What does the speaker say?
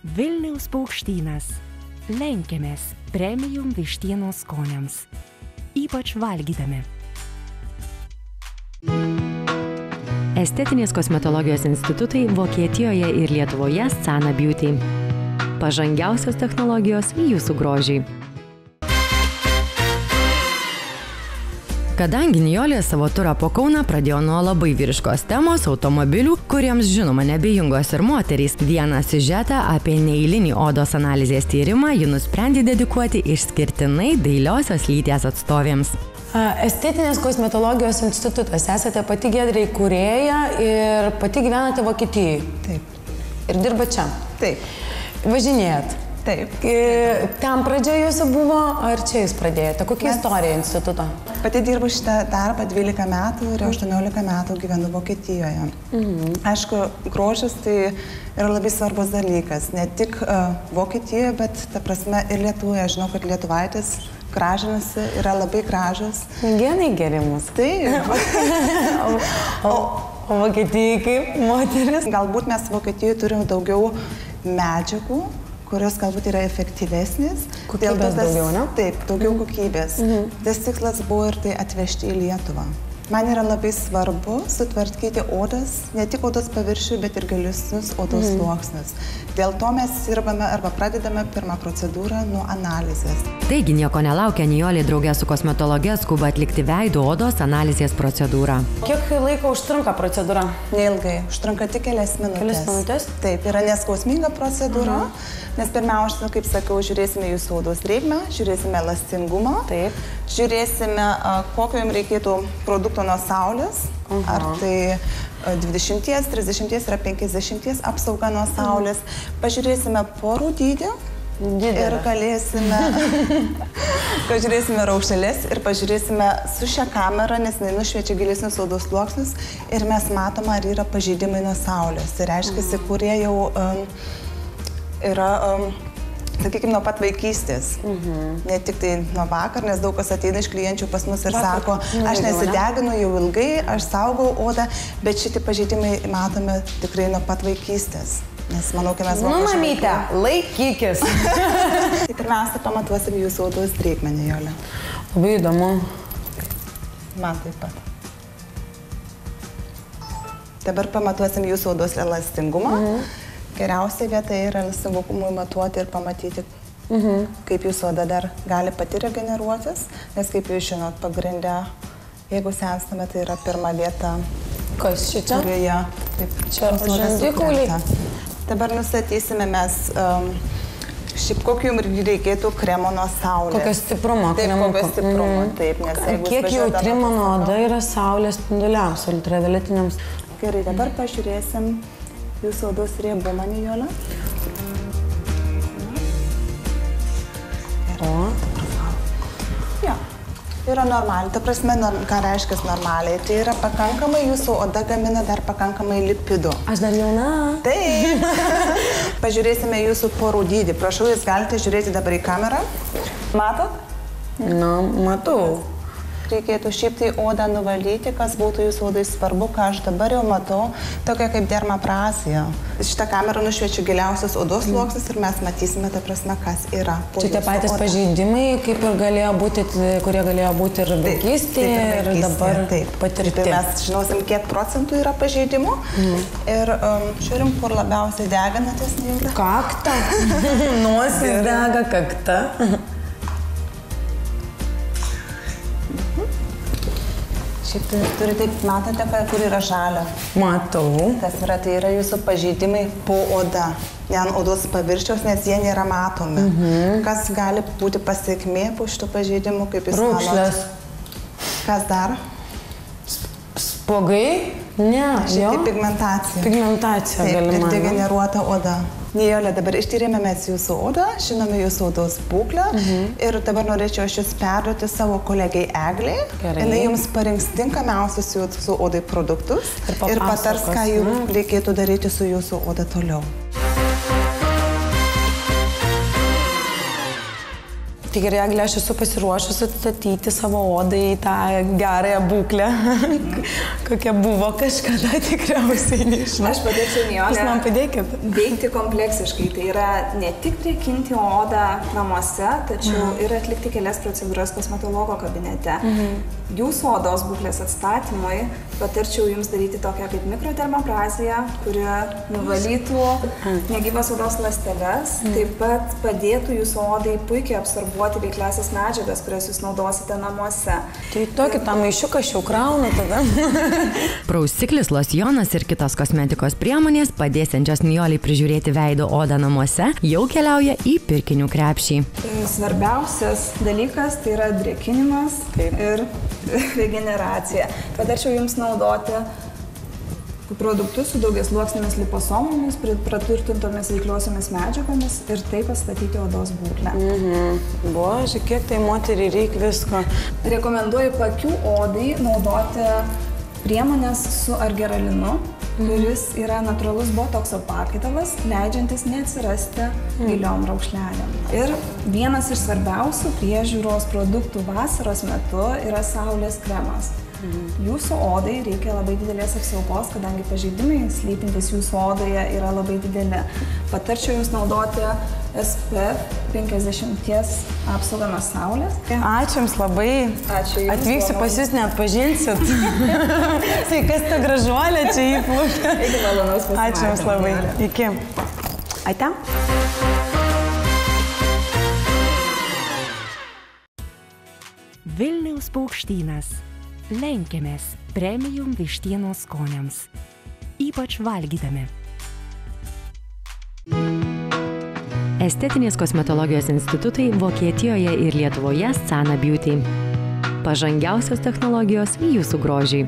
Vilniaus Paukštynas. Lenkiamės premium vištienos skoniams. Ypač valgydami. Estetinės kosmetologijos institutai Vokietijoje ir Lietuvoje Sana Beauty. Pažangiausios technologijos jūsų grožiai. Kadangi Nijolė savo turą po Kauną pradėjo nuo labai vyriškos temos automobilių, kuriems žinoma nebejingos ir moterys, vieną siužetą apie neeilinį odos analizės tyrimą ji nusprendė dedikuoti išskirtinai dailiosios lyties atstovėms. Estetinės kosmetologijos institutas. Esate pati Giedrė įkūrėja ir pati gyvenate Vokietijai. Taip. Ir dirba čia. Taip. Važinėjat. Taip. Ten pradžia jūsų buvo, ar čia jūs pradėjote? Kokia istorija instituto? Pati dirbu šitą darbą 12 metų ir 18 metų gyvenu Vokietijoje. Aišku, grožis tai yra labai svarbus dalykas. Ne tik Vokietijoje, bet ta prasme ir Lietuvoje. Žinau, kad lietuvaitės gražinasi, yra labai gražus. Genai geri mūsų. Taip. O Vokietijai kaip moteris? Galbūt mes Vokietijoje turim daugiau medžiagų, kurios galbūt yra efektyvesnės. Kokybės daugiau, ne? Taip, daugiau kokybės. Tas tikslas buvo ir tai atvežti į Lietuvą. Man yra labai svarbu sutvarkyti odas, ne tik odos paviršių, bet ir gilesnius odos sluoksnius. Dėl to mes dirbame arba pradedame pirmą procedūrą nuo analizės. Taigi nieko nelaukia, Nijolė draugė su kosmetologe skuba atlikti veido odos analizės procedūrą. Kiek laiko užtrunka procedūra? Neilgai, užtrunka tik kelias minutės. Kelias minutės? Taip, yra neskausminga procedūra, nes pirmiausia, kaip sakau, žiūrėsime jūsų odos drėgmę, žiūrėsime elastingumą, Taip. žiūrėsime, kokio jums reikėtų produkto nuo saulės, ar tai 20, 30 ar 50 apsauga nuo saulės. Pažiūrėsime porų dydį ir galėsime, pažiūrėsime raukšleles ir pažiūrėsime su šia kamera, nes jinai nušviečia gilesnius odos sluoksnius ir mes matome, ar yra pažeidimai nuo saulės. Tai reiškia, kurie jau yra, sakykime, nuo pat vaikystės. Ne tik tai nuo vakar, nes daug kas ateina iš klienčių pas mus ir sako, aš nesideginu jau ilgai, aš saugau odą, bet šitie pažeidimai matome tikrai nuo pat vaikystės. Nes manau, kai mes Nu, mamyte, laikykis. Tai pirmiausia, pamatuosim jūsų odos drėgmę, Nijolė. Labai įdomu. Man taip pat. Dabar pamatuosim jūsų odos elastingumą. Geriausia vieta yra elastingumui matuoti ir pamatyti, kaip jūsų oda dar gali pati regeneruotis, nes kaip jūs žinot, pagrindę, jeigu senstame, tai yra pirma vieta, Kas čia? kurioje taip, Čia žandikauliai. Dabar nustatysime mes, šiaip kokiu jums reikėtų kremo nuo saulės. Kokio stiprumo Taip, kremo? kokio stiprumo, taip, nes jeigu Kiek jautri mano oda yra saulės spinduliams, ultravioletiniams? Gerai, dabar pažiūrėsim jūsų odos riebumą, Nijolė. Jo, yra normaliai. Ta prasme, ką reiškia normaliai? Tai yra pakankamai, jūsų oda gamina dar pakankamai lipidų. Aš dar jauna. Taip. Pažiūrėsime jūsų porų dydį. Prašau, jūs galite žiūrėti dabar į kamerą. Matot? Nu, matau. Reikėtų šiaip tai odą nuvalyti, kas būtų jūsų odai svarbu, ką aš dabar jau matau, tokia kaip dermaprazija. Šitą kamerą nušviečia giliausias odos sluoksnis ir mes matysime, ta prasme, kas yra. Čia tie patys pažeidimai, kaip ir galėjo būti, kurie galėjo būti ir vaikystėje, ir dabar patirti. Tai mes žinosim, kiek procentų yra pažeidimų ir žiūrim, kur labiausiai deganatės, Nijolė. Kakta. Nosis dega, kakta. Šiaip turite, matote, kur yra žalia. Matau. Kas yra, tai yra jūsų pažeidimai po oda, ne ant odos paviršiaus, nes jie nėra matomi. Kas gali būti pasiekmė po šitų pažeidimų, kaip jūs manot? Raukšlės. Kas dar? Spuogai? Ne, Šiaip tai pigmentacija. Pigmentacija Taip, galima. ir degeneruota oda. Nijolė, dabar ištyrėme mes jūsų odą, žinome jūsų odos būklę ir dabar norėčiau aš jūs perduoti savo kolegai Eglei. Gerai. Jinai jums parinks tinkamiausius jūsų odai produktus ir patars, ką jums reikėtų daryti su jūsų oda toliau. Tai gerai, Eglė, aš esu pasiruošusi atstatyti savo odą į tą gerąją būklę, kokia buvo kažkada tikriausiai nežinau. Aš padėčiau Nijolę. Jūs man padėkit. Veikti kompleksiškai. Tai yra ne tik drėkinti odą namuose, tačiau ir atlikti kelias procedūras kosmetologo kabinete. Jūsų odos būklės atstatymui patarčiau jums daryti tokią kaip mikrodermabraziją, kuri nuvalytų negyvas odos ląsteles, taip pat padėtų jūsų odai puikiai absorbuoti veikliąsias medžiagas, kurias jūs naudosite namuose. Tai tokį tą maišiuką aš jau kraunu tada. Prausiklis, losjonas ir kitos kosmetikos priemonės, padėsiančios Nijolei prižiūrėti veido odą namuose, jau keliauja į pirkinių krepšį. Svarbiausias dalykas tai yra drėkinimas ir regeneracija. Patarčiau jums naudoti produktus su daugiasluoksnėmis liposomomis, praturtintomis veikliosiomis medžiagomis ir taip atstatyti odos būklę. Bože, kiek tai moteriai reikia visko. Rekomenduoju pakių odai naudoti priemonės su argeralinu, kuris yra natūralus botokso pakaitalas, leidžiantis neatsirasti giliom raukšlelėm. Ir vienas iš svarbiausių priežiūros produktų vasaros metu yra saulės kremas. Jūsų odai reikia labai didelės apsaugos, kadangi pažeidimai slypintys jūsų odoje yra labai dideli. Patarčiau jums naudoti SPF 50 apsaugą nuo saulės. Ačiū jums labai. Ačiū jums. Atvyksiu pas jūs, neatpažinsit. Tai kas ta gražuolė čia įplūkė. Iki malonaus pasimatymo. Ačiū jums labai. Iki. Ate? Vilniaus Paukštynas. Lenkiamės premium vištienos skoniams, ypač valgydami. Estetinės kosmetologijos institutai Vokietijoje ir Lietuvoje Sana Beauty. Pažangiausios technologijos jūsų grožiai.